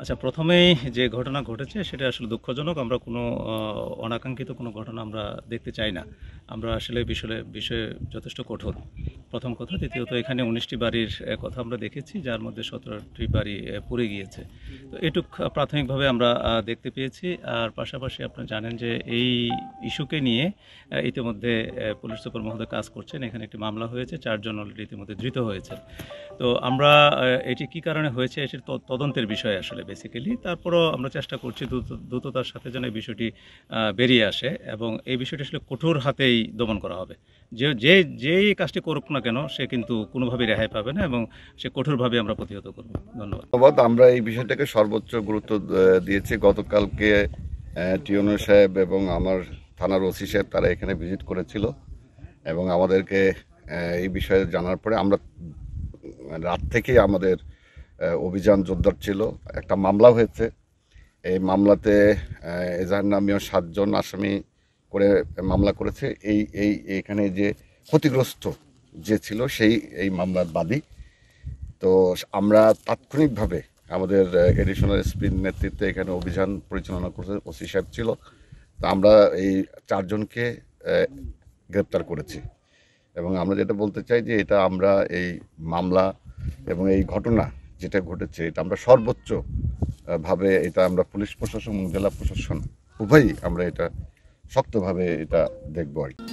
আচ্ছা, প্রথমেই যে ঘটনা ঘটেছে সেটা আসলে দুঃখজনক। আমরা কোনো অনাকাঙ্ক্ষিত কোনো ঘটনা আমরা দেখতে চাই না। আমরা আসলে বিষয়ে যথেষ্ট কঠোর। প্রথম কথা। দ্বিতীয়ত এখানে ১৯টি বাড়ির কথা আমরা দেখেছি, যার মধ্যে ১৭টি বাড়ি পুড়ে গিয়েছে। তো এটুক প্রাথমিকভাবে আমরা দেখতে পেয়েছি। আর পাশাপাশি আপনারা জানেন যে এই ইস্যুকে নিয়ে ইতিমধ্যে পুলিশ সুপার মহোদয় কাজ করছেন। এখানে একটি মামলা হয়েছে, ৪ জন অলরেডি ইতিমধ্যে ধৃত হয়েছে। তো আমরা এটি কী কারণে হয়েছে এটির তদন্তের বিষয় আসলে বেসিক্যালি। তারপরও আমরা চেষ্টা করছি দ্রুততার সাথে যেন এই বিষয়টি বেরিয়ে আসে এবং এই বিষয়টি আসলে কঠোর হাতেই দমন করা হবে। যেই কাজটি করুক না কেন সে কিন্তু কোনোভাবেই রেহাই পাবে না এবং সে কঠোরভাবে আমরা প্রতিহত করব। ধন্যবাদ। ধন্যবাদ। আমরা এই বিষয়টাকে সর্বোচ্চ গুরুত্ব দিয়েছি। গতকালকে টিওনো সাহেব এবং আমার থানার ওসি সাহেব তারা এখানে ভিজিট করেছিল এবং আমাদেরকে এই বিষয়ে জানার পরে আমরা রাত থেকেই আমাদের অভিযান জোরদার ছিল। একটা মামলা হয়েছে। এই মামলাতে এজাহার নামীয় 7 জন আসামি করে মামলা করেছে। এইখানে যে ক্ষতিগ্রস্ত যে ছিল সেই এই মামলার বাদী। তো আমরা তাৎক্ষণিকভাবে আমাদের এডিশনাল এসপির নেতৃত্বে এখানে অভিযান পরিচালনা করতে ওসি সাহেব ছিল। তো আমরা এই 4 জনকে গ্রেপ্তার করেছি এবং আমরা যেটা বলতে চাই যে এটা আমরা এই মামলা এবং এই ঘটনা যেটা ঘটেছে এটা আমরা সর্বোচ্চ ভাবে এটা আমরা পুলিশ প্রশাসন এবং জেলা প্রশাসন উভয়ই আমরা এটা শক্তভাবে এটা দেখব আর কি।